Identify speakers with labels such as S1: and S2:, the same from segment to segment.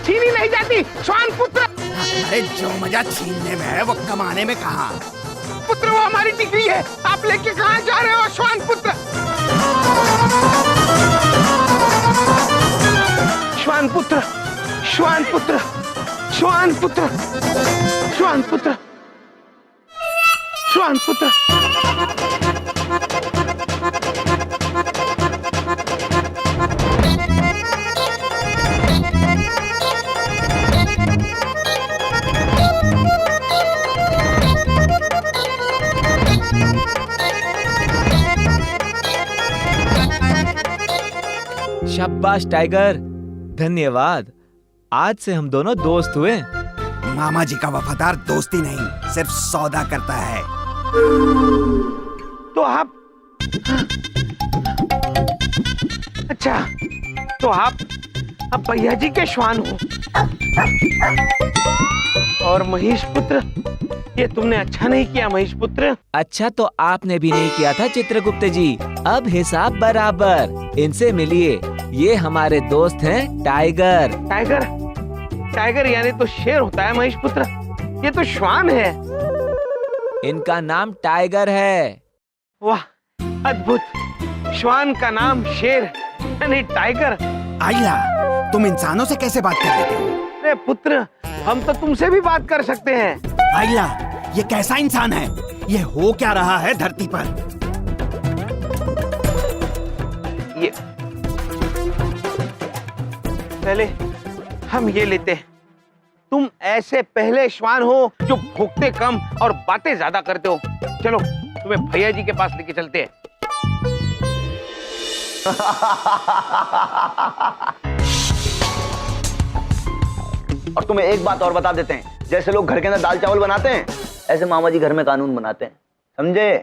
S1: छीनी नहीं जाती श्वान पुत्र।
S2: अरे जो मजा छीनने में है वो कमाने में कहाँ?
S1: पुत्र वो हमारी डिग्री है, आप लेके कहाँ जा रहे हो श्वान पुत्र? श्वान पुत्र, श्वान पुत्र, श्वान पुत्र, श्वान पुत्र, श्वान पुत्र।
S3: शाबाश टाइगर, धन्यवाद। आज से हम दोनों दोस्त हुए।
S2: मामा जी का वफादार दोस्ती नहीं, सिर्फ सौदा करता है।
S1: तो आप अच्छा, तो आप अब भैया जी के श्वान हो। और महेश पुत्र, ये तुमने अच्छा नहीं किया महेश पुत्र।
S3: अच्छा तो आपने भी नहीं किया था चित्रगुप्त जी। अब हिसाब बराबर। इनसे मिलिए, ये हमारे दोस्त हैं टाइगर।
S1: टाइगर? टाइगर यानी तो शेर होता है महेश पुत्र, ये तो श्वान है।
S3: इनका नाम टाइगर है।
S1: वाह अद्भुत, श्वान का नाम शेर यानी टाइगर।
S2: आइला, तुम इंसानों से कैसे बात कर लेते हो?
S1: अरे पुत्र, हम तो तुमसे भी बात कर सकते हैं।
S2: आइला, ये कैसा इंसान है? ये हो क्या रहा है धरती पर?
S1: ये पहले हम ये लेते हैं, तुम ऐसे पहले श्वान हो जो भोगते कम और बातें ज्यादा करते हो। चलो तुम्हें भैया जी के पास लेके चलते हैं।
S4: और तुम्हें एक बात और बता देते हैं, जैसे लोग घर के अंदर दाल चावल बनाते हैं, ऐसे मामा जी घर में कानून बनाते हैं, समझे?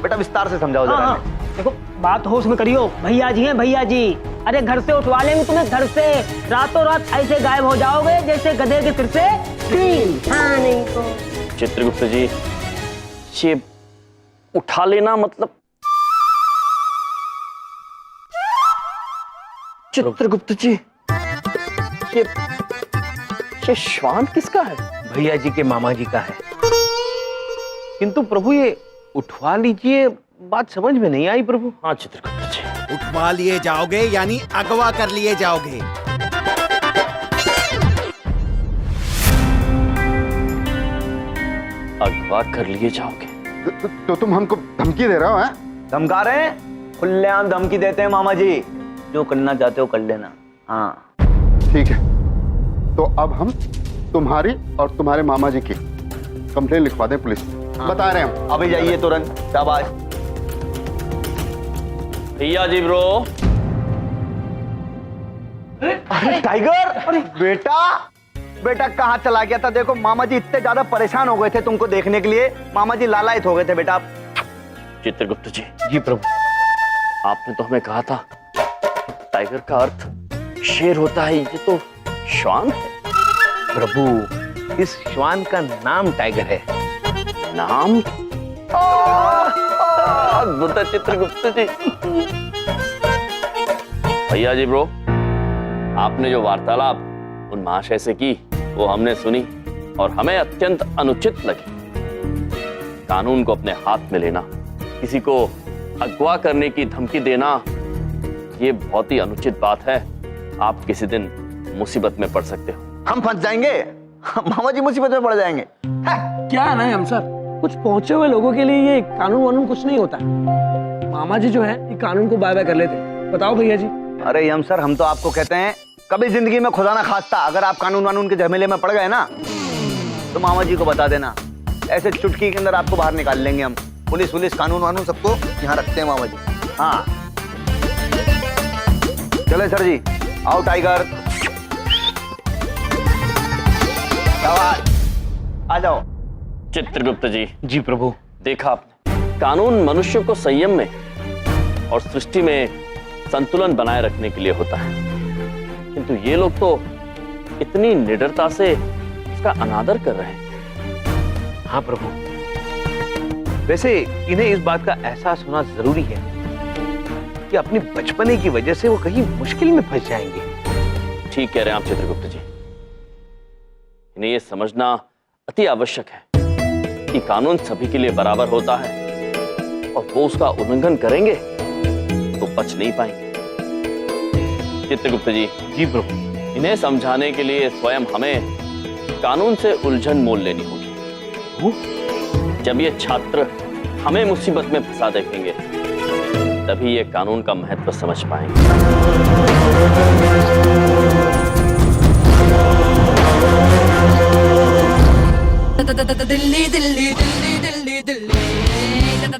S4: बेटा विस्तार से समझाओ जरा।
S5: हाँ, देखो बात होश में करियो, भैया जी हैं भैया जी। अरे घर से उठवा लेंगे तुम्हें, घर से रातों रात ऐसे गायब हो जाओगे जैसे गधे के सिर से तीन। हाँ नहीं तो
S6: चित्रगुप्त जी, ये उठा लेना मतलब? चित्रगुप्त जी, ये श्वान किसका है?
S1: भैया जी के मामा जी का है। किंतु प्रभु ये उठवा लीजिए, बात समझ में नहीं आई प्रभु।
S6: हाँ चित्रगुप्त जी।
S2: उठवा लिए जाओगे यानी अगवा कर लिए जाओगे।
S6: अगवा कर लिए जाओगे?
S7: तो तुम हमको धमकी दे रहे हो? हैं?
S4: धमका रहे हैं? खुलेआम धमकी देते हैं मामा जी। जो करना चाहते हो कर लेना। हाँ
S7: ठीक है, तो अब हम तुम्हारी और तुम्हारे मामा जी की कंप्लेन लिखवा दें पुलिस में।
S4: हाँ।
S7: बता रहे हैं हम।
S4: अभी जाइए तुरंत। शाबाश।
S6: भैया जी ब्रो।
S4: अरे टाइगर, अरे बेटा, बेटा कहाँ चला गया था? देखो मामा जी इतने ज्यादा परेशान हो गए थे तुमको देखने के लिए, मामा जी लालायित हो गए थे बेटा।
S6: चित्रगुप्त जी।
S1: जी प्रभु।
S6: आपने तो हमें कहा था टाइगर का अर्थ शेर होता है, ये तो श्वान है।
S1: प्रभु, इस श्वान का नाम टाइगर है।
S6: नाम? अद्भुत है चित्रगुप्त जी। भैया जी ब्रो, आपने जो वार्तालाप उन महाशय से की वो हमने सुनी और हमें अत्यंत अनुचित लगी। कानून को अपने हाथ में लेना, किसी को अगवा करने की धमकी देना, ये बहुत ही अनुचित बात है। आप किसी दिन मुसीबत में पड़ सकते हो।
S4: हम फंस जाएंगे, मामा जी मुसीबत में पड़ जाएंगे।
S5: क्या है ना हम सर, कुछ पहुंचे हुए लोगों के लिए ये कानून वानून कुछ नहीं होता। मामा जी जो है ये कानून को बाय बाय कर लेते। बताओ भैया जी।
S4: अरे यम सर, हम तो आपको कहते हैं कभी जिंदगी में खुदा ना खास्ता अगर आप कानून वानून के झमेले में पड़ गए ना, तो मामा जी को बता देना, ऐसे चुटकी के अंदर आपको बाहर निकाल लेंगे हम। पुलिस वुलिस कानून वानून सबको यहाँ रखते हैं मामा जी। हाँ चले सर जी, आओ टाइगर, आ जाओ।
S6: चित्रगुप्त जी।
S1: जी प्रभु।
S6: देखा आपने, कानून मनुष्य को संयम में और सृष्टि में संतुलन बनाए रखने के लिए होता है, किंतु ये लोग तो इतनी निडरता से इसका अनादर कर रहे हैं।
S1: हाँ प्रभु, वैसे इन्हें इस बात का एहसास होना जरूरी है कि अपनी बचपने की वजह से वो कहीं मुश्किल में फंस जाएंगे।
S6: ठीक कह रहे हैं आप चित्रगुप्त जी। इन्हें यह समझना अति आवश्यक है कि कानून सभी के लिए बराबर होता है और वो उसका उल्लंघन करेंगे तो बच नहीं पाएंगे। चित्रगुप्त जी।
S1: जी प्रभु।
S6: इन्हें समझाने के लिए स्वयं हमें कानून से उलझन मोल लेनी होगी। जब ये छात्र हमें मुसीबत में फंसा देखेंगे तभी ये कानून का महत्व समझ पाएंगे।
S8: दिल्ली दिल्ली दिल्ली दिल्ली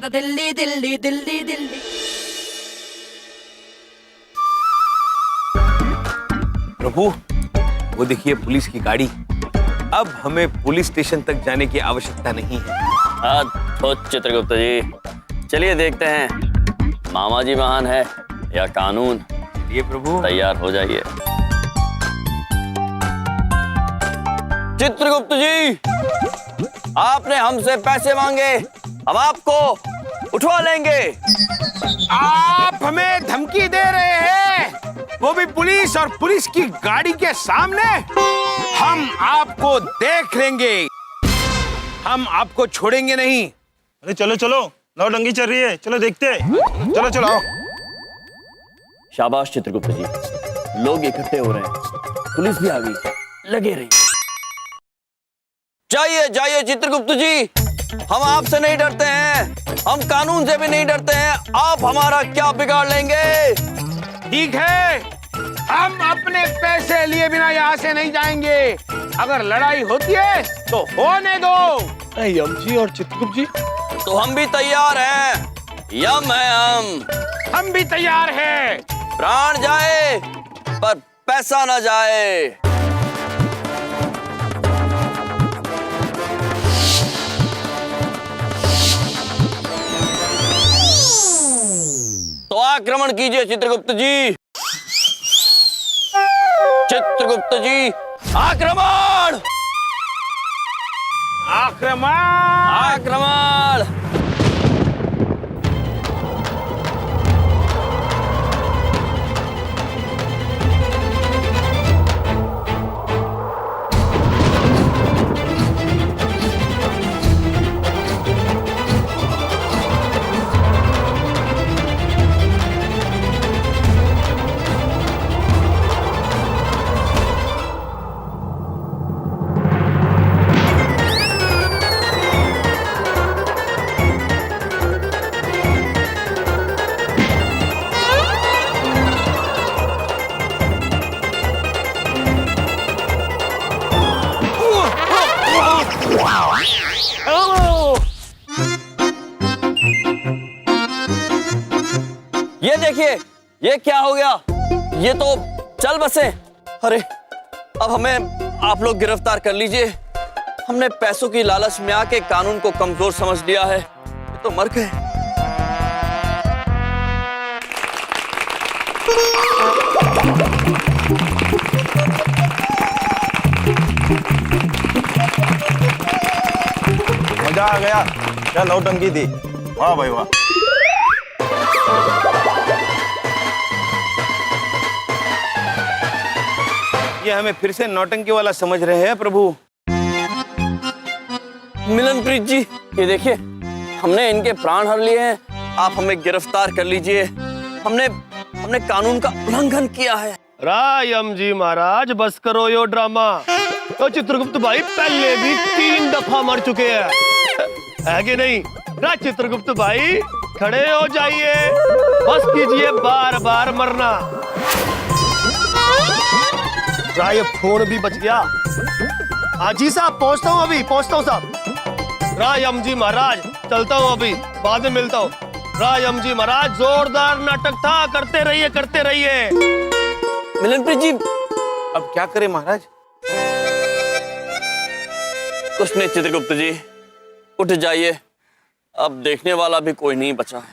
S8: दिल्ली दिल्ली दिल्ली दिल्ली।
S1: प्रभु वो देखिए पुलिस की गाड़ी। अब हमें पुलिस स्टेशन तक जाने की आवश्यकता नहीं है।
S6: तो चित्रगुप्त जी चलिए देखते हैं मामा जी महान है या कानून।
S1: ये प्रभु
S6: तैयार हो जाइए। चित्रगुप्त जी आपने हमसे पैसे मांगे, हम आपको उठवा लेंगे।
S1: आप हमें धमकी दे रहे हैं, वो भी पुलिस और पुलिस की गाड़ी के सामने। हम आपको देख लेंगे, हम आपको छोड़ेंगे नहीं।
S9: अरे चलो चलो, नौटंकी चल रही है, चलो देखते हैं। चलो चलो आओ।
S6: शाबाश चित्रगुप्त जी, लोग इकट्ठे हो रहे हैं, पुलिस भी आ गई, लगे रहिए। जाइए जाइए चित्रगुप्त जी, हम आपसे नहीं डरते हैं, हम कानून से भी नहीं डरते हैं। आप हमारा क्या बिगाड़ लेंगे?
S1: ठीक है, हम अपने पैसे लिए बिना यहाँ से नहीं जाएंगे। अगर लड़ाई होती है तो होने दो।
S9: यम जी और चित्रगुप्त जी
S6: तो हम भी तैयार हैं। यम है
S1: हम भी तैयार हैं।
S6: प्राण जाए पर पैसा ना जाए। तो आक्रमण कीजिए चित्रगुप्त जी। चित्रगुप्त जी आक्रमण
S1: आक्रमण
S6: आक्रमण। ये देखिए, ये क्या हो गया? ये तो चल बसे। अरे अब हमें आप लोग गिरफ्तार कर लीजिए। हमने पैसों की लालच में आके कानून को कमजोर समझ लिया है। ये तो मर गए।
S9: मजा आ गया, क्या नौटंकी थी। वाह भाई वाह।
S1: ये हमें फिर से नौटंकी वाला समझ रहे हैं प्रभु।
S6: मिलनप्रीत जी, ये देखिए, हमने इनके प्राण हर लिए हैं। आप हमें गिरफ्तार कर लीजिए। हमने कानून का उल्लंघन किया है।
S10: रायम जी महाराज बस करो यो ड्रामा। तो चित्रगुप्त भाई पहले भी 3 दफा मर चुके हैं, है कि नहीं? ना चित्रगुप्त भाई खड़े हो जाइए, बस कीजिए बार बार मरना। राय फोन भी बच गया। हाजी साहब पहुंचता हूँ, अभी पहुंचता हूँ साहब। रायम जी महाराज चलता हूँ, अभी बाद में मिलता हूँ। रायम जी महाराज जोरदार नाटक था, करते रहिए करते रहिए।
S6: मिलनप्रीत जी
S1: अब क्या करें महाराज?
S6: कुछ नहीं चित्रगुप्त जी, उठ जाइए। अब देखने वाला भी कोई नहीं बचा है।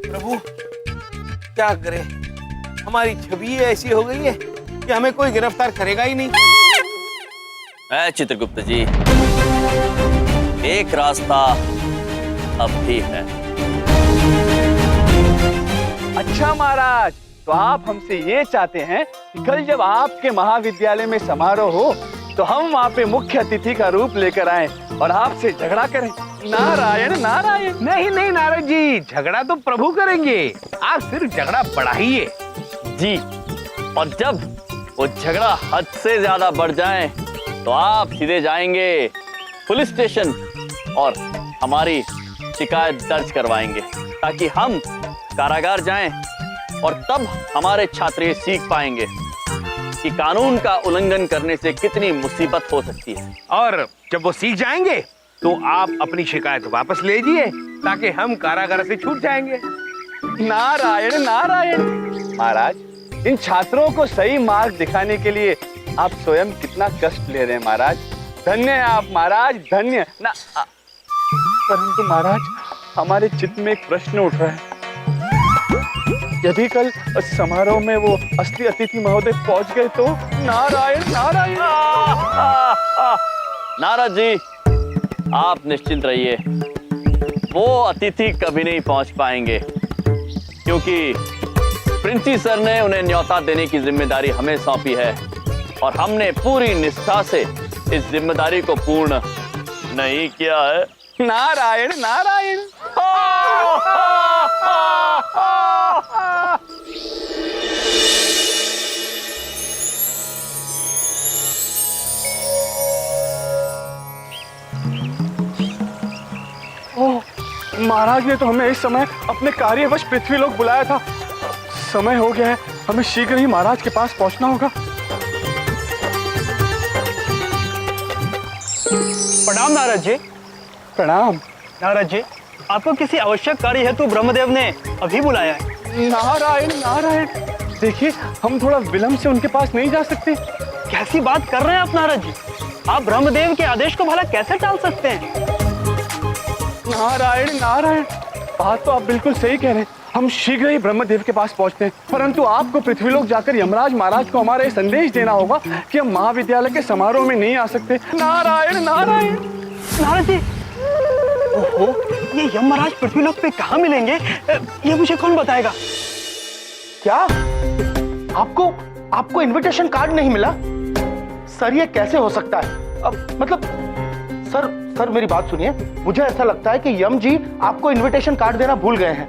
S1: प्रभु क्या करें, हमारी छवि ऐसी हो गई है कि हमें कोई गिरफ्तार करेगा ही नहीं।
S6: ऐ चित्रगुप्त जी, एक रास्ता अब भी है।
S11: अच्छा महाराज, तो आप हमसे ये चाहते हैं कि कल जब आपके महाविद्यालय में समारोह हो तो हम वहाँ पे मुख्य अतिथि का रूप लेकर आए और आपसे झगड़ा करें। नारायण नारायण।
S1: नहीं नहीं नारद जी, झगड़ा तो प्रभु करेंगे, आप सिर्फ झगड़ा बढ़ाइए।
S6: जी, और जब वो झगड़ा हद से ज्यादा बढ़ जाए तो आप सीधे जाएंगे पुलिस स्टेशन और हमारी शिकायत दर्ज करवाएंगे ताकि हम कारागार जाएं और तब हमारे छात्र ये सीख पाएंगे कि कानून का उल्लंघन करने से कितनी मुसीबत हो सकती है।
S1: और जब वो सीख जाएंगे तो आप अपनी शिकायत वापस लीजिए ताकि हम कारागार से छूट जाएंगे।
S11: नारायण नारायण। महाराज, इन छात्रों को सही मार्ग दिखाने के लिए आप स्वयं कितना कष्ट ले रहे हैं महाराज। धन्य है आप महाराज, धन्य ना। परंतु महाराज, हमारे चित्त में एक प्रश्न उठ रहा है। यदि कल समारोह में वो असली अतिथि महोदय पहुंच गए तो? नारायण नारायण।
S6: नारद जी, आप निश्चिंत रहिए, वो अतिथि कभी नहीं पहुंच पाएंगे क्योंकि प्रिंसी सर ने उन्हें न्योता देने की जिम्मेदारी हमें सौंपी है और हमने पूरी निष्ठा से इस जिम्मेदारी को पूर्ण नहीं किया है।
S11: नारायण नारायण। महाराज ने तो हमें इस समय अपने कार्यवश पृथ्वीलोक बुलाया था। समय हो गया है, हमें शीघ्र ही महाराज के पास पहुंचना होगा।
S5: प्रणाम नारद जी।
S11: प्रणाम
S5: नारद जी, आपको किसी आवश्यक कार्य हेतु ब्रह्मदेव ने अभी बुलाया है।
S11: नारायण नारायण। देखिए, हम थोड़ा विलंब से उनके पास नहीं जा सकते।
S5: कैसी बात कर रहे हैं आप नारद जी? आप ब्रह्मदेव के आदेश को भला कैसे टाल सकते हैं?
S11: नारायण नारायण। बात तो आप बिल्कुल सही कह रहे हैं। हम शीघ्र ही ब्रह्मदेव के पास पहुंचते हैं, परंतु आपको पृथ्वीलोक जाकर यमराज महाराज को हमारा ये संदेश देना होगा कि हम महाविद्यालय के समारोह में नहीं आ सकते। नारायण नारायण।
S5: नारद जी, ओहो, ये यमराज पृथ्वीलोक पे कहाँ मिलेंगे? ये मुझे कौन बताएगा?
S12: क्या आपको इनविटेशन कार्ड नहीं मिला? सर, ये कैसे हो सकता है? अब मतलब सर मेरी बात सुनिए, मुझे ऐसा लगता है कि यम जी आपको इनविटेशन कार्ड देना भूल गए हैं।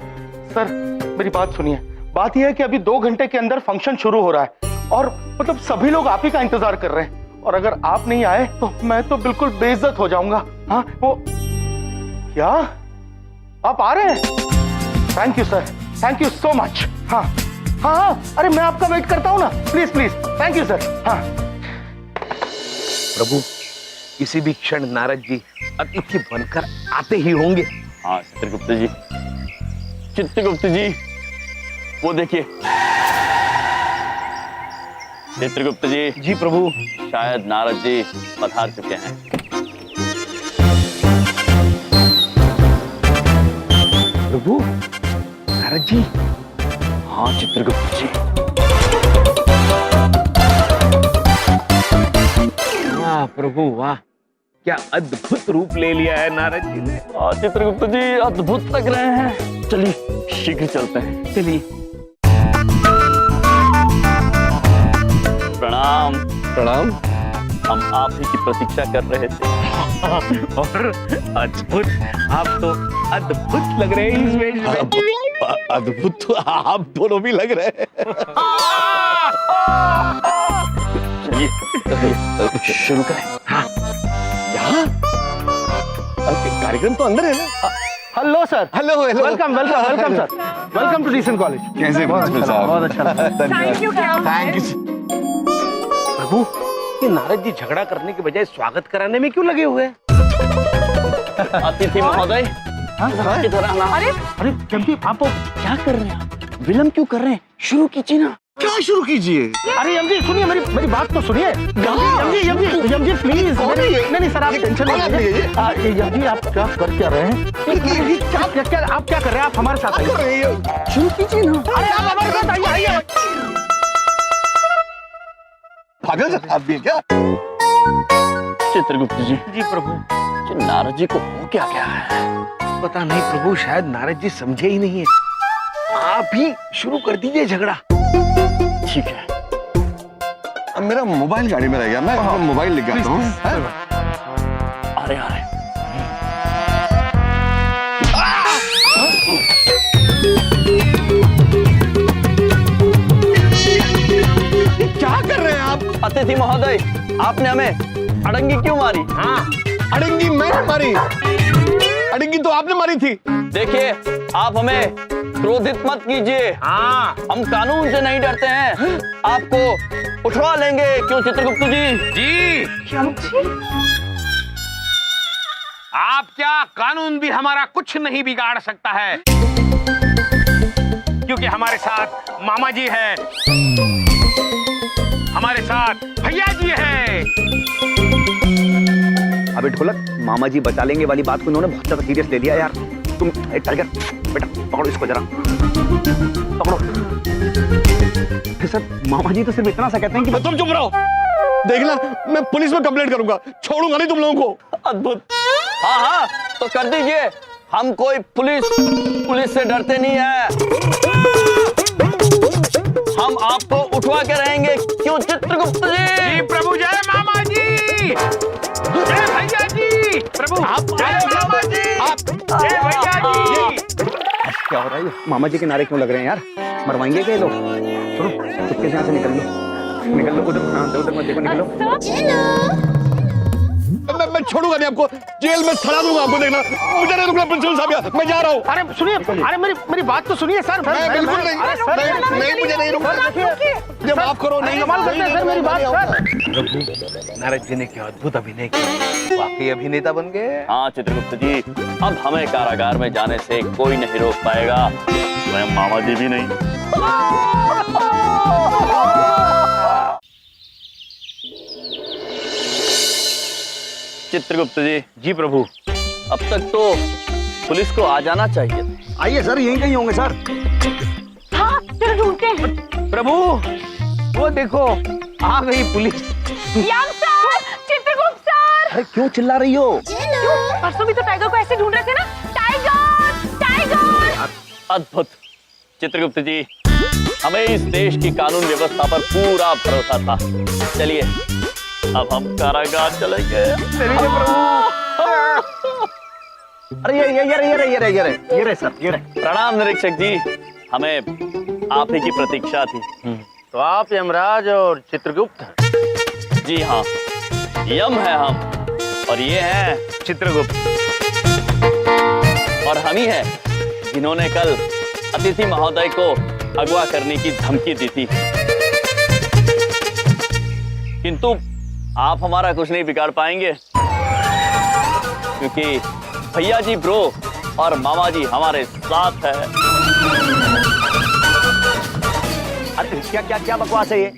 S12: सर मेरी बात सुनिए, बात यह है कि अभी 2 घंटे के अंदर फंक्शन शुरू हो रहा है और मतलब सभी लोग आप ही का इंतजार कर रहे हैं और अगर आप नहीं आए तो मैं तो बिल्कुल बेइज्जत हो जाऊंगा। हाँ, वो क्या आप आ रहे हैं? Thank you sir, thank you so much. हाँ हाँ हाँ, अरे मैं आपका वेट करता हूँ ना, please please. Thank you sir. हाँ
S1: प्रभु, किसी भी क्षण नारद जी अतिथि बनकर आते ही होंगे।
S6: हाँ चित्रगुप्त जी, चित्रगुप्त जी, वो देखिए। चित्रगुप्त जी।
S12: जी प्रभु।
S6: शायद नारद जी पधार चुके हैं।
S1: प्रभु, नारद जी।
S6: हाँ चित्रगुप्त जी।
S1: वाह प्रभु वाह, क्या अद्भुत रूप ले लिया है नारद जी ने।
S6: चित्रगुप्त जी अद्भुत लग रहे हैं। चलिए शीघ्र चलते हैं।
S1: चलिए।
S6: प्रणाम।
S1: प्रणाम।
S6: हम आप ही की प्रतीक्षा कर रहे थे।
S1: और अद्भुत, आप तो अद्भुत लग रहे हैं इस वेश में।
S12: अद्भुत तो आप दोनों भी लग रहे हैं।
S6: चलिए शुरू करें।
S1: हाँ,
S12: यहाँ कार्यक्रम तो अंदर है ना। Hello sir.
S7: Hello
S12: welcome welcome welcome sir, welcome to decent college.
S7: कैसे प्रिंसिपल साहब?
S12: बहुत अच्छा।
S7: Thank you.
S1: प्रभु, ये नारद जी झगड़ा करने के बजाय स्वागत कराने में क्यों लगे हुए हैं?
S6: अतिथि महोदय, किधर आना?
S12: अरे जम्पी, आप क्या कर रहे हैं? विलम्ब क्यों कर रहे हैं? शुरू कीजिए ना।
S7: क्या शुरू कीजिए?
S12: अरे यम जी सुनिए, मेरी बात तो सुनिए। यम जी प्लीज। नहीं सर, आप टेंशन नहीं लीजिए। यम जी, आप क्या कर क्या रहे हैं? आप क्या कर रहे हैं? आप हमारे साथ आइए। शुरू कीजिए ना। अरे आप हमारे साथ आइए।
S7: पागल आप भी क्या?
S6: चित्रगुप्त जी।
S1: जी प्रभु।
S6: नारद जी को हो क्या गया है?
S1: पता नहीं प्रभु, शायद नारद जी समझे ही नहीं है।
S12: आप ही शुरू कर दीजिए झगड़ा।
S11: ठीक है।
S7: अब मेरा मोबाइल गाड़ी में रह गया, मैं मोबाइल लेके आता हूँ।
S6: आ रहे
S10: क्या कर रहे हैं आप?
S11: अतिथि महोदय, आपने हमें अड़ंगी क्यों मारी?
S10: हाँ, अड़ंगी मैंने मारी? अड़ंगी तो आपने मारी थी।
S11: देखिए, आप हमें क्रोधित मत कीजिए।
S10: हाँ,
S11: हम कानून से नहीं डरते हैं। आपको उठवा लेंगे, क्यों चित्रगुप्त जी?
S1: जी आप क्या, कानून भी हमारा कुछ नहीं बिगाड़ सकता है, क्योंकि हमारे साथ मामा जी है, हमारे साथ भैया जी है।
S4: अबे ढोलक, मामा जी बचा लेंगे वाली बात को इन्होंने बहुत ज्यादा सीरियस ले लिया यार। तुम टाइगर बेटा पकड़ो इसको जरा, पकड़ो। सर मामा जी तो सिर्फ इतना सा कहते हैं कि
S10: तुम चुप रहो। देखना, मैं पुलिस में कंप्लेंट करूंगा, छोड़ूंगा नहीं तुम लोगों को।
S11: अद्भुत। हाँ हाँ, तो कर दीजिए। हम कोई पुलिस से डरते नहीं है। हम आपको उठवा के रहेंगे, क्यों चित्रगुप्त जी?
S1: जी प्रभु, जय मामा जी, जय भैया जी। प्रभु जय मामा जी, जय भैया जी।
S4: क्या हो रहा है? मामा जी के नारे क्यों लग रहे हैं यार? मरवाएंगे क्या ये लोग? सुनो, चुपके से यहाँ से निकल लो, उधर मत देखो, निकलो।
S10: मैं छोड़ूंगा नहीं आपको, जेल में सड़ा दूंगा आपको। देखना, मुझे नहीं रुकना प्रिंसिपल साहब, मैं जा रहा हूँ।
S12: अरे सुनिए, अरे मेरी बात तो सुनिए सर।
S10: मैं बिल्कुल नहीं, मुझे नहीं रुकना। जब आप करो नहीं,
S12: कमाल करते हैं सर, मेरी बात सर।
S9: नारद जी ने क्या अद्भुत अभिनय किया, वाकई अभिनेता बन गए।
S6: हाँ चित्रगुप्त जी, अब हमें कारागार में जाने से कोई नहीं रोक पाएगा, स्वयं मामा जी भी नहीं। चित्रगुप्त जी।
S9: जी प्रभु।
S6: अब तक तो पुलिस को आ जाना चाहिए।
S4: आइए सर, यहीं कहीं होंगे सर।
S8: हाँ, चलो ढूंढते हैं।
S9: प्रभु वो देखो, आ गई पुलिस।
S8: यम सर, चित्रगुप्त सर।
S4: अरे क्यों चिल्ला रही हो?
S8: परसों भी तो टाइगर को ऐसे ढूंढ रहे थे ना। Tiger, tiger.
S6: अद्भुत। चित्रगुप्त जी, हमें इस देश की कानून व्यवस्था पर पूरा भरोसा था। चलिए, अब हम कारागार चलेंगे।
S4: चलिए प्रभु। अरे ये रहे सर, ये रहे।
S6: प्रणाम निरीक्षक जी, हमें आप ही की प्रतीक्षा थी।
S9: तो आप यमराज और चित्रगुप्त?
S6: जी हाँ, यम है हम, और ये है चित्रगुप्त। और हम ही हैं जिन्होंने कल अतिथि महोदय को अगवा करने की धमकी दी थी, किंतु आप हमारा कुछ नहीं बिगाड़ पाएंगे, क्योंकि भैया जी ब्रो और मामा जी हमारे साथ है।
S4: अरे क्या बकवास है ये?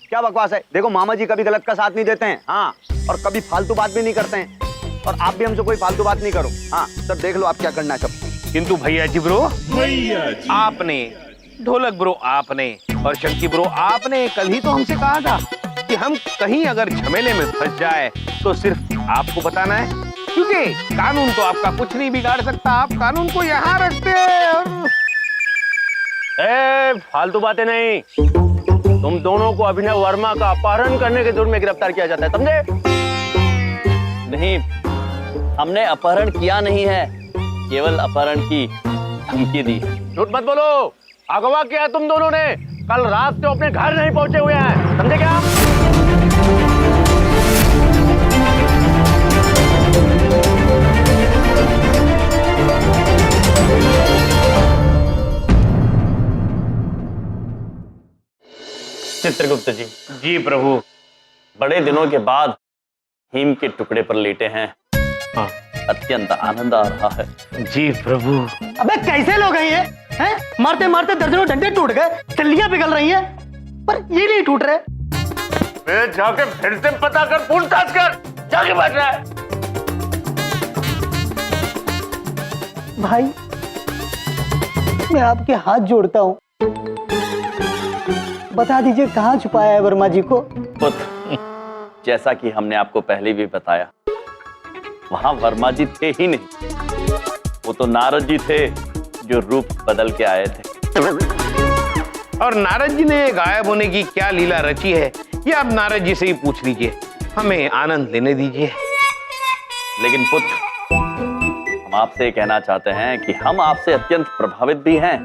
S4: क्या बकवास है? देखो मामा जी कभी गलत का साथ नहीं देते हैं, हाँ, और कभी फालतू बात भी नहीं करते हैं, और आप भी हमसे कोई फालतू बात नहीं करो। हाँ सब देख लो आप क्या करना है सब।
S9: किंतु भैया जी ब्रो, आपने, ढोलक ब्रो आपने, और शक्ति ब्रो आपने कल ही तो हमसे कहा था कि हम कहीं अगर झमेले में फंस जाए तो सिर्फ आपको बताना है, क्योंकि कानून तो आपका कुछ नहीं बिगाड़ सकता। आप कानून को यहाँ रखते हैं और... फालतू बातें नहीं। तुम दोनों को अभिनव वर्मा का अपहरण करने के जुर्म में गिरफ्तार किया जाता है, समझे?
S6: नहीं, हमने अपहरण किया नहीं है, केवल अपहरण की धमकी दी।
S9: झूठ मत बोलो, अगवा किया तुम दोनों ने। कल रात से अपने घर नहीं पहुंचे हुए हैं, समझे क्या?
S6: चित्रगुप्त जी।
S9: जी प्रभु।
S6: बड़े दिनों के बाद हिम के टुकड़े पर लेटे हैं।
S9: हाँ।
S6: अत्यंत आनंद आ रहा है।
S9: जी प्रभु।
S12: अबे कैसे लोग हैं ये? हैं? मारते मारते दर्जनों डंडे टूट गए, तिल्लियां पिघल रही हैं, पर ये नहीं टूट रहे।
S9: जाके फिर से पता कर, पूछताछ कर, जाके बैठ रहा है।
S12: भाई मैं आपके हाथ जोड़ता हूँ, बता दीजिए कहाँ छुपाया है वर्मा जी को?
S6: पुत्र, जैसा कि हमने आपको पहले भी बताया, वहां वर्मा जी थे ही नहीं, वो तो नारद जी थे जो रूप बदल के आए थे।
S9: और नारद जी ने गायब होने की क्या लीला रची है, ये आप नारद जी से ही पूछ लीजिए, हमें आनंद लेने दीजिए।
S6: लेकिन पुत्र, हम आपसे कहना चाहते हैं कि हम आपसे अत्यंत प्रभावित भी हैं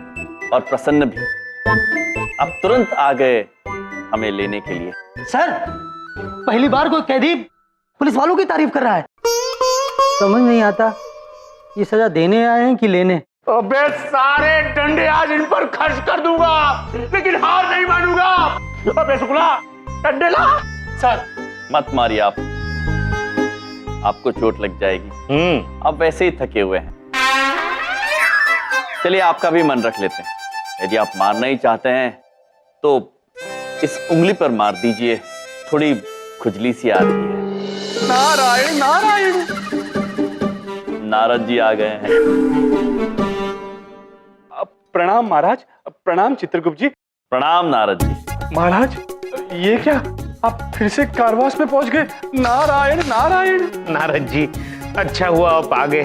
S6: और प्रसन्न भी। अब तुरंत आ गए हमें लेने के लिए।
S5: सर, पहली बार कोई कैदी पुलिस वालों की तारीफ कर रहा है। समझ नहीं आता, ये सजा देने आए हैं कि लेने?
S12: अबे सारे डंडे आज इन पर खर्च कर दूंगा, लेकिन हार नहीं मानूंगा। अबे शुक्ला, डंडे ला। सर,
S6: मत मारिए आप, आपको चोट लग जाएगी। आप वैसे ही थके हुए हैं। चलिए आपका भी मन रख लेते हैं। यदि आप मारना ही चाहते हैं तो इस उंगली पर मार दीजिए, थोड़ी खुजली सी आ रही है।
S12: नारायण नारायण।
S6: नारद जी आ गए हैं।
S11: प्रणाम महाराज। प्रणाम चित्रगुप्त जी।
S6: प्रणाम नारद जी।
S11: महाराज, ये क्या, आप फिर से कारवास में पहुंच गए? नारायण नारायण।
S9: नारद जी, अच्छा हुआ आप आ गए।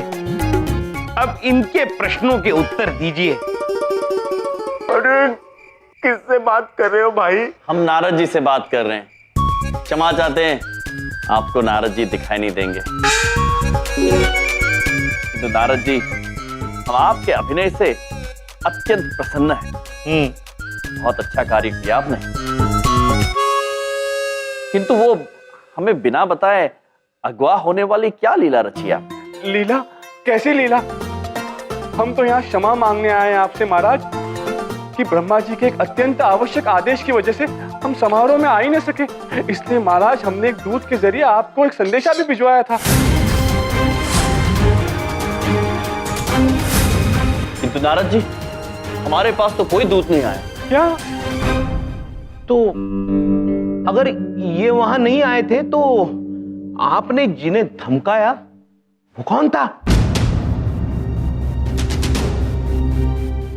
S9: अब इनके प्रश्नों के उत्तर दीजिए।
S12: अरे किससे बात कर रहे हो भाई?
S6: हम नारद जी से बात कर रहे हैं। क्षमा चाहते हैं, आपको नारद जी दिखाई नहीं देंगे। तो नारद जी, हम आपके अभिनय से अत्यंत प्रसन्न हैं। बहुत अच्छा कार्य किया आपने, किंतु वो हमें बिना बताए अगवा होने वाली क्या लीला रची आप?
S11: लीला? कैसी लीला? हम तो यहाँ क्षमा मांगने आए हैं आपसे महाराज कि ब्रह्मा जी के एक अत्यंत आवश्यक आदेश की वजह से हम समारोह में आ ही न सके। इसलिए महाराज, हमने एक दूत के जरिए आपको एक संदेशा भी भिजवाया था।
S6: किंतु नारद जी, हमारे पास तो कोई दूत नहीं आया।
S11: क्या?
S9: तो अगर ये वहां नहीं आए थे तो आपने जिन्हें धमकाया वो कौन था?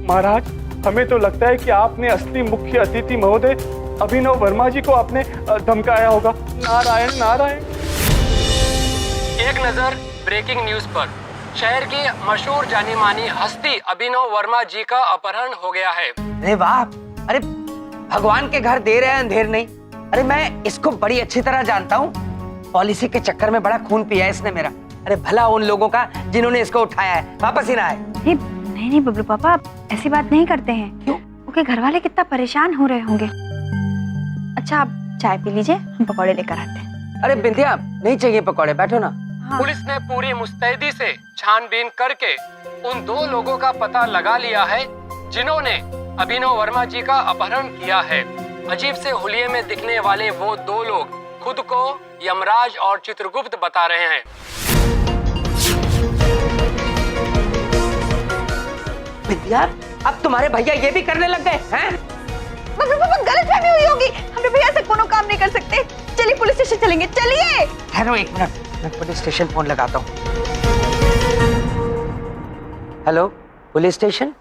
S11: महाराज, हमें तो लगता है कि आपने असली मुख्य अतिथि महोदय अभिनव वर्मा जी को आपने धमकाया होगा। नारायण नारायण।
S13: एक नजर ब्रेकिंग न्यूज पर। शहर की मशहूर जानी मानी हस्ती अभिनव वर्मा जी का अपहरण हो गया है।
S5: अरे वाह, अरे भगवान के घर देर है अंधेर नहीं। अरे मैं इसको बड़ी अच्छी तरह जानता हूँ। पॉलिसी के चक्कर में बड़ा खून पिया है इसने मेरा। अरे भला उन लोगों का जिन्होंने इसको उठाया है, वापस ही ना आए।
S8: नहीं नहीं बबलू पापा, आप ऐसी बात नहीं करते हैं। क्यों? उनके घर वाले कितना परेशान हो रहे होंगे। अच्छा, आप चाय पी लीजिए, हम पकौड़े लेकर आते हैं।
S5: अरे बिंदिया, नहीं चाहिए पकौड़े, बैठो ना।
S13: पुलिस ने पूरी मुस्तैदी से छानबीन करके उन दो लोगों का पता लगा लिया है जिन्होंने अभिनव वर्मा जी का अपहरण किया है। अजीब से हुलिये में दिखने वाले वो दो लोग खुद को यमराज और चित्रगुप्त बता रहे हैं।
S5: विद्या, अब तुम्हारे भैया ये भी करने लग गए हैं?
S8: गलतफहमी हुई होगी, हम भैया से कोनो काम नहीं कर सकते। चलिए पुलिस स्टेशन चलेंगे, चलिए।
S5: ठहरो एक मिनट, मैं पुलिस स्टेशन फोन लगाता हूँ। Hello, police station?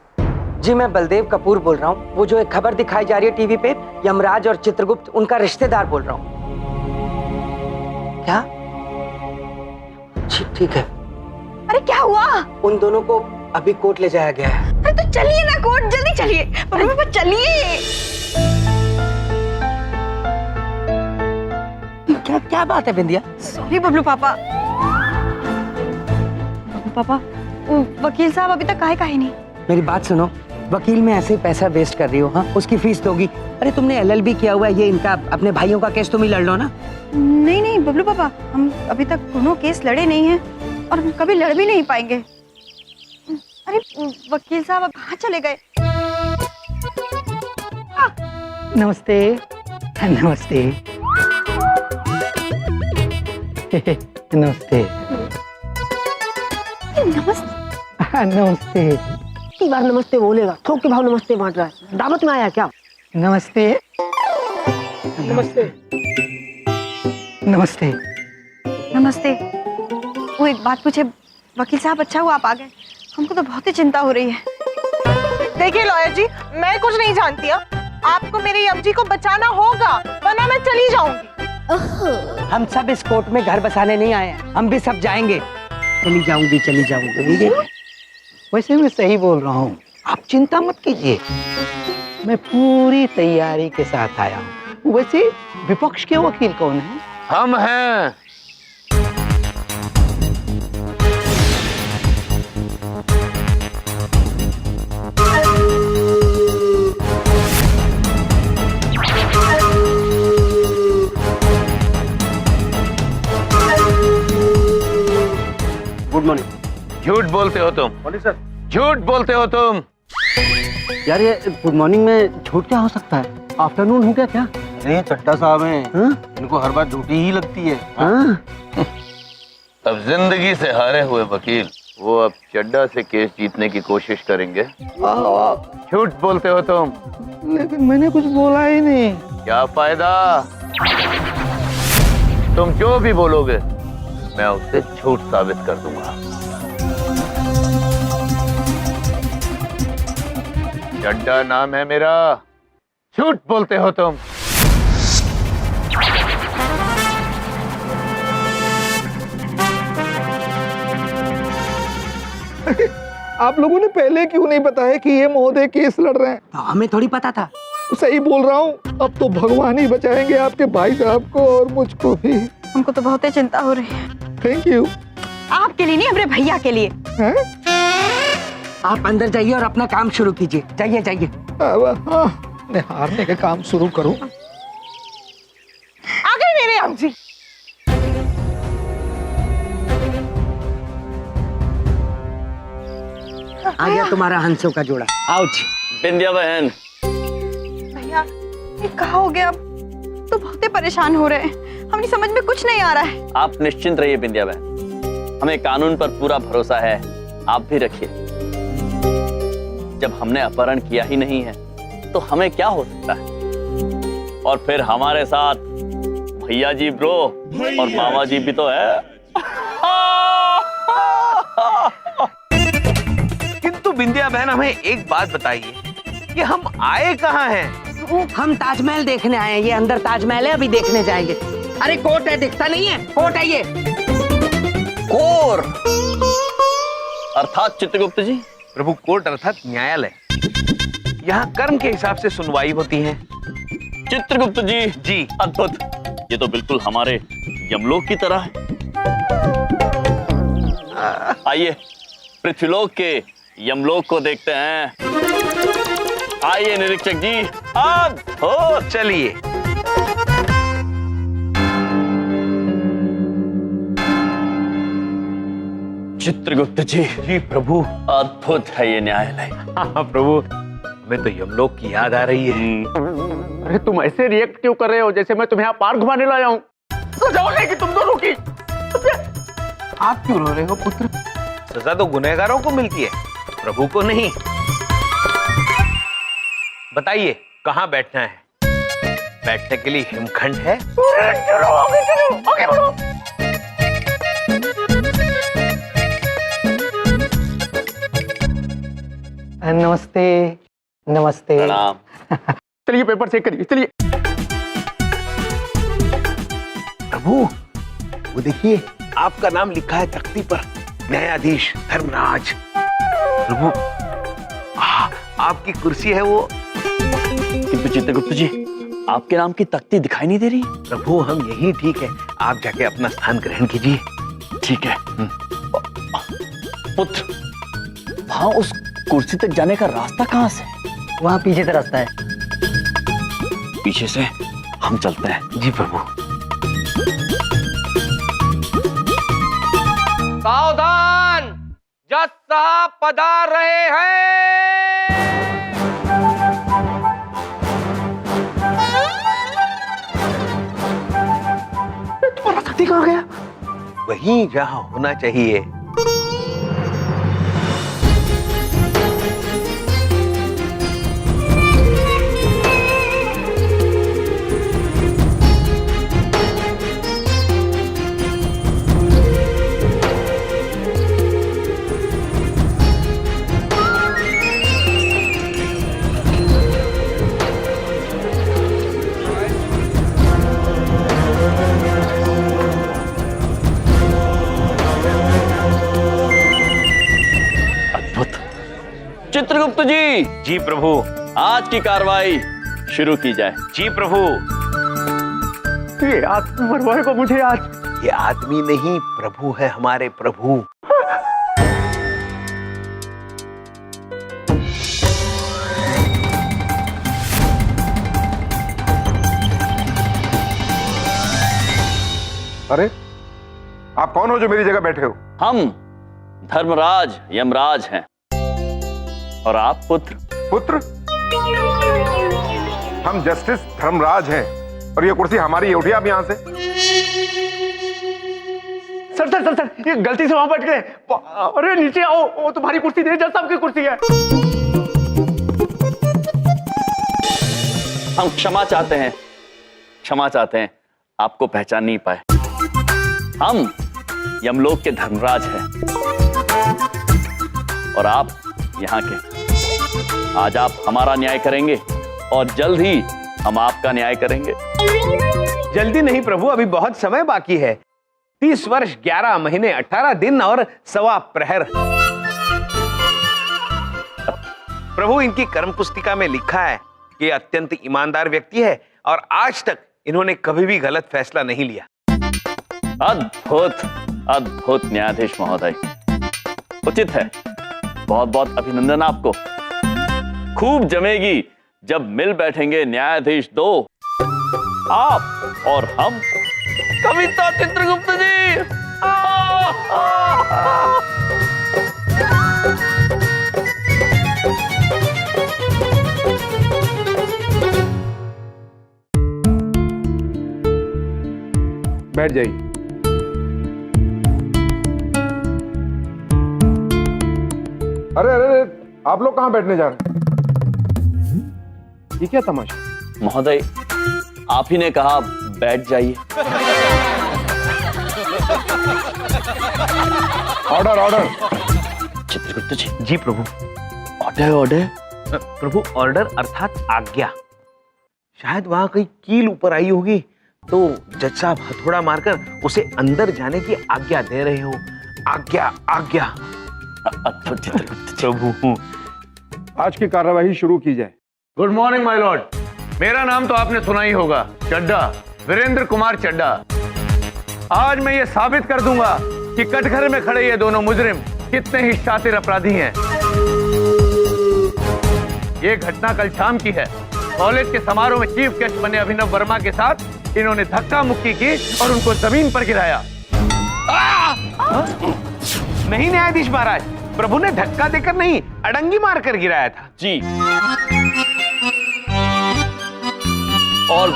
S5: जी, मैं बलदेव कपूर बोल रहा हूँ। वो जो एक खबर दिखाई जा रही है टीवी पे, यमराज और चित्रगुप्त, उनका रिश्तेदार बोल रहा हूँ। क्या? ठीक है।
S8: अरे क्या हुआ?
S5: उन दोनों को अभी कोर्ट ले जाया गया है।
S8: अरे तो चलिए ना कोर्ट, जल्दी चलिए। पापा चलिए।
S5: क्या बात है बिंदिया?
S8: सॉरी बबलू पापा। बबलू पापा, वकील साहब अभी तक काहे नहीं।
S5: मेरी बात सुनो, वकील में ऐसे ही पैसा वेस्ट कर रही हो? हाँ, उसकी फीस दोगी? अरे तुमने LLB किया हुआ है, ये इनका अपने भाइयों का केस तुम ही लड़ लो ना।
S8: नहीं नहीं बबलू पापा, हम अभी तक कोनो केस लड़े नहीं हैं और हम कभी लड़ भी नहीं पाएंगे। अरे वकील साहब अब कहाँ चले गए?
S5: नमस्ते। नमस्ते। नमस्ते। नमस्ते।
S14: कितनी बार नमस्ते बोलेगा? थोक के भाव नमस्ते बांट रहा है। दावत में आया क्या?
S5: नमस्ते।
S14: नमस्ते।
S5: नमस्ते।
S8: नमस्ते। वो एक बात पूछे वकील साहब, अच्छा हुआ आप आ गए, हमको तो बहुत ही चिंता हो रही है।
S15: देखिए लॉयर जी, मैं कुछ नहीं जानती। आपको मेरे यम जी को बचाना होगा, वरना मैं चली जाऊंगी।
S5: हम सब इस कोर्ट में घर बसाने नहीं आए हैं, हम भी सब जाएंगे। चली जाऊंगी। वैसे मैं सही बोल रहा हूँ, आप चिंता मत कीजिए, मैं पूरी तैयारी के साथ आया हूँ। वैसे विपक्ष के वकील कौन है?
S9: हम हैं।
S12: Good morning.
S9: झूठ बोलते हो तुम।
S12: Morning sir.
S9: झूठ बोलते हो तुम।
S12: यार ये गुड मॉर्निंग में झूठ क्या हो सकता है? आफ्टरनून हो गया क्या? नहीं चड्डा साहब हैं, इनको हर बार झूठी ही लगती है।
S6: अब जिंदगी से हारे हुए वकील वो अब चड्डा से केस जीतने की कोशिश करेंगे। झूठ बोलते हो तुम।
S12: लेकिन मैंने कुछ बोला ही नहीं।
S6: क्या फायदा, तुम जो भी बोलोगे मैं उसे झूठ साबित कर दूंगा। चड्डा नाम है मेरा। झूठ बोलते हो तुम।
S12: आप लोगों ने पहले क्यों नहीं बताया कि ये महोदय केस लड़ रहे हैं?
S5: तो हमें थोड़ी पता था।
S12: सही बोल रहा हूँ, अब तो भगवान ही बचाएंगे आपके भाई साहब को और मुझको भी।
S8: हमको तो बहुत ही चिंता हो रही है।
S12: Thank you.
S8: आपके लिए नहीं, अपने भैया के लिए।
S5: आप अंदर जाइए और अपना काम शुरू कीजिए। जाइए जाइए।
S12: मैं हारने के काम शुरू करूं।
S15: आ गए मेरे यम जी।
S5: आ गया तुम्हारा हंसों का जोड़ा। आओ जी।
S6: बिंदिया बहन।
S8: भैया ये कहा हो गया, अब तो बहुत ही परेशान हो रहे हैं। हमारी समझ में कुछ नहीं आ रहा है।
S6: आप निश्चिंत रहिए बिंदिया बहन, हमें कानून पर पूरा भरोसा है। आप भी रखिए। जब हमने अपहरण किया ही नहीं है तो हमें क्या हो सकता है। और फिर हमारे साथ भैया जी ब्रो और मामा जी भी तो है।
S9: किंतु बिंदिया बहन हमें एक बात बताइए कि हम आए कहाँ हैं?
S5: हम ताजमहल देखने आए हैं। ये अंदर ताजमहल है, अभी देखने जाएंगे। अरे कोर्ट है, दिखता नहीं है? कोर्ट है ये।
S6: कोर्ट अर्थात चित्रगुप्त जी?
S9: प्रभु कोर्ट अर्थात न्यायालय। यहाँ कर्म के हिसाब से सुनवाई होती है।
S6: चित्रगुप्त जी।
S9: जी।
S6: अद्भुत, ये तो बिल्कुल हमारे यमलोक की तरह है। आइए पृथ्वीलोक के यमलोक को देखते हैं। आइए निरीक्षक जी। अब
S9: हो चलिए।
S6: चित्रगुप्त जी।
S9: जी प्रभु।
S6: अद्भुत है ये न्यायालय।
S9: हाँ प्रभु, हमें तो यमलोक की याद आ रही है।
S12: अरे तुम ऐसे रिएक्ट क्यों कर रहे हो जैसे मैं तुम्हें यहाँ पार्क घुमाने लाया हूँ? सजा हो जाएगी तुम दोनों की।
S9: आप क्यों रो रहे हो पुत्र? सजा तो गुनहगारों को मिलती है, प्रभु को नहीं। बताइए कहाँ बैठना है? बैठने के लिए हिमखंड है।
S12: चलो आगे बढ़ो।
S5: नमस्ते। नमस्ते।
S6: प्रणाम।
S12: चलिए पेपर चेक करिए, चलिए।
S9: प्रभु वो देखिए, आपका नाम लिखा है तख्ती पर, न्यायाधीश धर्मराज। प्रभु आपकी कुर्सी है वो।
S6: किंतु चित्रगुप्त जी, आपके नाम की तख्ती दिखाई नहीं दे रही।
S9: प्रभु हम यही ठीक है, आप जाके अपना स्थान ग्रहण कीजिए।
S6: ठीक है। पुत्र, वहां उस कुर्सी तक जाने का रास्ता कहाँ से?
S5: वहाँ पीछे से रास्ता है।
S6: पीछे से हम चलते हैं।
S9: जी प्रभु।
S13: सावधान, जज साहब पधार रहे हैं।
S9: तुम्हारा साथी कहाँ गया? वहीं जहाँ होना चाहिए।
S6: चित्रगुप्त जी।
S9: जी प्रभु।
S6: आज की कार्रवाई शुरू की जाए।
S9: जी प्रभु।
S12: ये आदमी मरवाएगा मुझे आज।
S9: ये आदमी नहीं, प्रभु है हमारे प्रभु।
S16: अरे आप कौन हो जो मेरी जगह बैठे हो?
S6: हम धर्मराज यमराज हैं और आप पुत्र।
S16: पुत्र? हम जस्टिस धर्मराज हैं और ये कुर्सी हमारी है। उठिए आप यहां से।
S12: सर सर सर सर, ये गलती से वहां बैठ गए। अरे नीचे आओ, वो तुम्हारी कुर्सी नहीं, जज साहब की कुर्सी है।
S6: हम क्षमा चाहते हैं, क्षमा चाहते हैं, आपको पहचान नहीं पाए। हम यमलोक के धर्मराज हैं और आप यहाँ के। आज आप हमारा न्याय करेंगे और जल्द ही हम आपका न्याय करेंगे।
S9: जल्दी नहीं प्रभु, अभी बहुत समय बाकी है। 30 वर्ष 11 महीने 18 दिन और 1.25 प्रहर। प्रभु, इनकी कर्म पुस्तिका में लिखा है कि ये अत्यंत ईमानदार व्यक्ति है और आज तक इन्होंने कभी भी गलत फैसला नहीं लिया।
S6: अद्भुत अद्भुत न्यायाधीश महोदय, उचित है। बहुत बहुत अभिनंदन आपको। खूब जमेगी जब मिल बैठेंगे न्यायाधीश 2, आप और हम। कविता चित्रगुप्त जी।
S16: बैठ जाइए। अरे अरे अरे, आप लोग कहां बैठने जा रहे हैं? ये क्या तमाशा?
S6: महोदय, आप ही ने कहा बैठ जाइए।
S16: Order order.
S6: चित्रगुप्त जी।
S9: जी प्रभु।
S6: Order order.
S9: प्रभु, ऑर्डर अर्थात आज्ञा। शायद वहां कहीं कील ऊपर आई होगी तो जज साहब हथौड़ा मारकर उसे अंदर जाने की आज्ञा दे रहे हो। आज्ञा आज्ञा।
S6: अद्भुत चित्रगुप्त
S9: प्रभु।
S16: आज की कार्यवाही शुरू की जाए।
S11: Good morning my Lord. मेरा नाम तो आपने सुना ही होगा, चड्ढा, वीरेंद्र कुमार चड्ढा। आज मैं ये साबित कर दूंगा कि कटघरे में खड़े ये दोनों मुजरिम कितने ही शातिर अपराधी हैं। ये घटना कल शाम की है। कॉलेज के समारोह में चीफ गेस्ट बने अभिनव वर्मा के साथ इन्होंने धक्का मुक्की की और उनको जमीन पर गिराया।
S9: नहीं न्यायाधीश महाराज, प्रभु ने धक्का देकर नहीं, अड़ंगी मारकर गिराया था।
S6: जी। और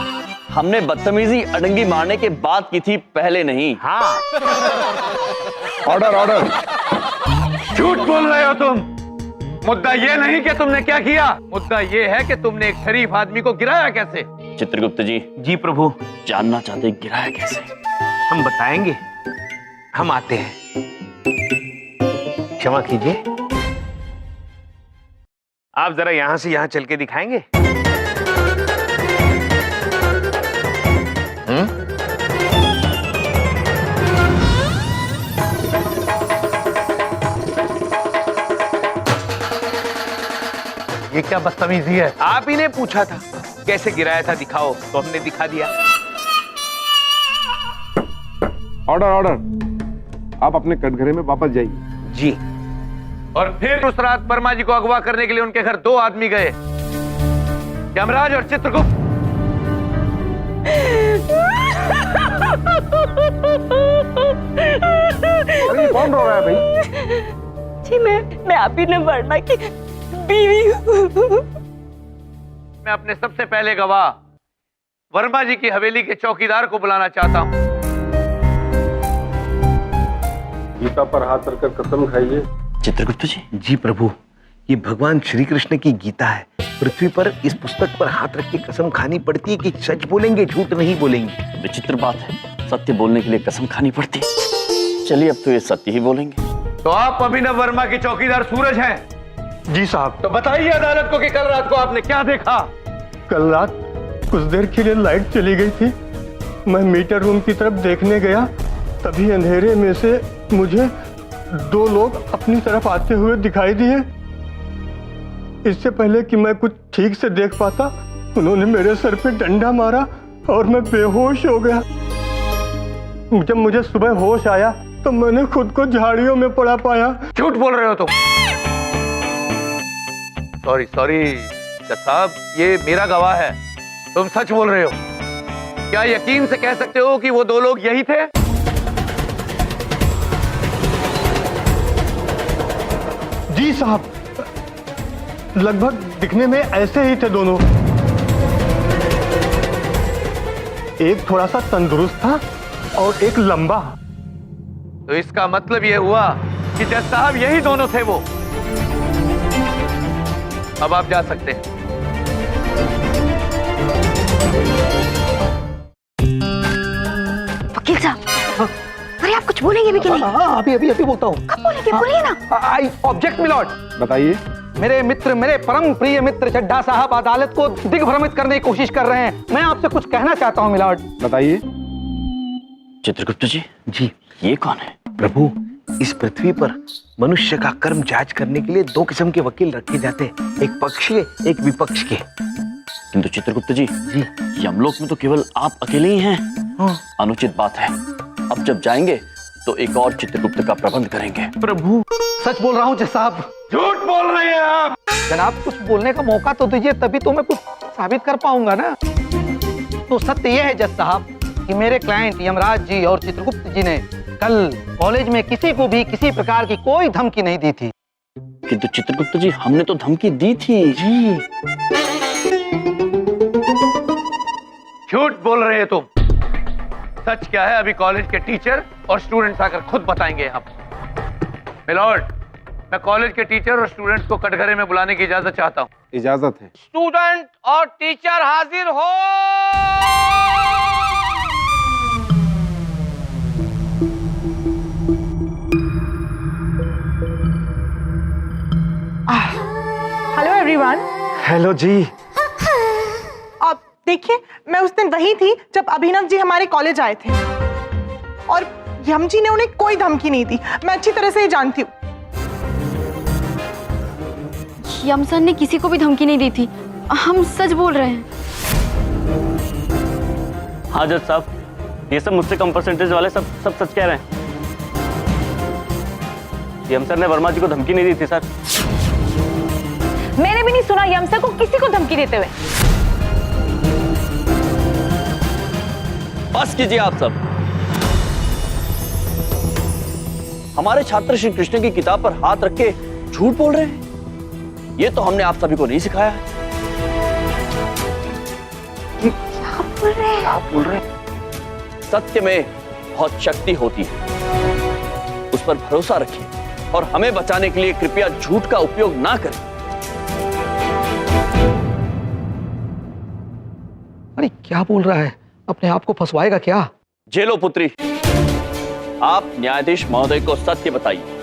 S6: हमने बदतमीजी अड़ंगी मारने के बाद की थी, पहले नहीं।
S9: हाँ।
S16: Order order.
S11: झूठ बोल रहे हो तुम। मुद्दा ये नहीं कि तुमने क्या किया, मुद्दा ये है कि तुमने एक शरीफ आदमी को गिराया कैसे।
S6: चित्रगुप्त जी।
S9: जी प्रभु।
S6: जानना चाहते गिराया कैसे?
S9: हम बताएंगे, हम आते हैं। क्षमा कीजिए, आप जरा यहां से यहां चल के दिखाएंगे।
S11: ये क्या बदतमीजी है?
S9: आप ही ने पूछा था कैसे गिराया था, दिखाओ, तो हमने दिखा दिया।
S16: Order order. आप अपने कटघरे में वापस जाइए।
S9: जी।
S11: और फिर उस रात वर्मा जी को अगवा करने के लिए उनके घर 2 आदमी गए, यमराज और चित्रगुप्त।
S16: अरे कौन रो रहा है भाई?
S17: जी मैं अभिनव वर्मा की बीवी हूँ।
S11: मैं अपने सबसे पहले गवाह वर्मा जी की हवेली के चौकीदार को बुलाना चाहता हूँ।
S16: गीता पर हाथ रखकर कसम खाइए।
S6: चित्रगुप्त जी।
S9: जी प्रभु, ये भगवान श्री कृष्ण की गीता है। पृथ्वी पर इस पुस्तक पर हाथ रख के कसम खानी पड़ती है कि सच बोलेंगे, झूठ नहीं बोलेंगे।
S6: विचित्र बात है, सत्य बोलने के लिए कसम खानी पड़ती है। चलिए अब तो ये सत्य ही बोलेंगे।
S11: तो आप अभिनव वर्मा के चौकीदार सूरज हैं?
S12: जी साहब।
S11: तो बताइए अदालत को कि कल रात को आपने क्या देखा।
S12: कल रात कुछ देर के लिए लाइट चली गई थी। मैं मीटर रूम की तरफ देखने गया, तभी अंधेरे में से मुझे 2 लोग अपनी तरफ आते हुए दिखाई दिए।
S10: इससे पहले कि मैं कुछ ठीक से देख पाता, उन्होंने मेरे सर पे डंडा मारा और मैं बेहोश हो गया। जब मुझे सुबह होश आया तो मैंने खुद को झाड़ियों में पड़ा पाया।
S9: झूठ बोल रहे हो तुम। सॉरी सॉरी जज साहब, ये मेरा गवाह है, तुम सच बोल रहे हो। क्या यकीन से कह सकते हो कि वो दो लोग यही थे?
S10: जी साहब, लगभग दिखने में ऐसे ही थे दोनों। एक थोड़ा सा तंदुरुस्त था और एक लंबा।
S9: तो इसका मतलब ये हुआ कि जज साहब यही दोनों थे वो। अब आप जा सकते हैं।
S8: वकील साहब, अरे आप कुछ बोलेंगे भी कि नहीं?
S12: हाँ, अभी बोलता हूँ।
S8: कब बोलेंगे? बोलिए ना।
S12: I object milord.
S16: बताइए।
S12: मेरे मित्र, मेरे परम प्रिय मित्र चड्ढा साहब अदालत को दिग्भ्रमित करने की कोशिश कर रहे हैं। मैं आपसे कुछ कहना चाहता हूँ मिलॉर्ड।
S16: बताइए।
S6: चित्रगुप्त जी, ये कौन है?
S9: प्रभु, इस पृथ्वी पर मनुष्य का कर्म जांच करने के लिए दो किस्म के वकील रखे जाते हैं, एक पक्षीय एक विपक्ष के।
S6: किंतु चित्रगुप्त जी, यमलोक में तो केवल आप अकेले ही हैं। अनुचित बात है। अब जब जाएंगे तो एक और चित्रगुप्त का प्रबंध करेंगे।
S12: प्रभु, सच बोल रहा हूँ जज साहब।
S9: झूठ बोल रहे हैं आप।
S12: जनाब, कुछ बोलने का मौका तो दीजिए, तभी तो मैं कुछ साबित कर पाऊंगा ना। तो सत्य यह है जज साहब कि मेरे क्लाइंट यमराज जी और चित्रगुप्त जी ने कल कॉलेज में किसी को भी किसी प्रकार की कोई धमकी नहीं दी थी।
S6: किंतु चित्रगुप्त जी, हमने तो धमकी दी थी।
S12: जी।
S9: झूठ बोल रहे हैं तुम। सच क्या है अभी कॉलेज के टीचर और स्टूडेंट्स आकर खुद बताएंगे। यहाँ मिलॉर्ड, मैं कॉलेज के टीचर और स्टूडेंट्स को कटघरे में बुलाने की इजाजत चाहता हूँ।
S16: इजाजत है।
S9: स्टूडेंट और टीचर हाजिर हो।
S15: Hello everyone.
S12: हेलो जी।
S15: अब देखिए, मैं उस दिन वही थी जब अभिनव जी हमारे कॉलेज आए थे और यम जी ने उन्हें कोई धमकी नहीं दी। मैं अच्छी तरह से ये जानती हूँ।
S8: यम सर ने किसी को भी धमकी नहीं दी थी, हम सच बोल रहे हैं।
S6: हाँ जज साहब, ये सब मुझसे कम परसेंटेज वाले सब सच कह रहे हैं। यम सर ने वर्मा जी को धमकी नहीं दी थी सर।
S17: मैंने भी नहीं सुना यम सर को किसी को धमकी देते हुए।
S6: बस कीजिए आप सब। हमारे छात्र श्री कृष्ण की किताब पर हाथ रख के झूठ बोल रहे हैं। ये तो हमने आप सभी को नहीं सिखाया है।
S8: क्या बोल रहे?
S6: सत्य में बहुत शक्ति होती है, उस पर भरोसा रखिए और हमें बचाने के लिए कृपया झूठ का उपयोग ना करें।
S12: अरे क्या बोल रहा है? अपने आप को फंसवाएगा क्या?
S6: जेलो पुत्री, आप न्यायाधीश महोदय को सत्य बताइए।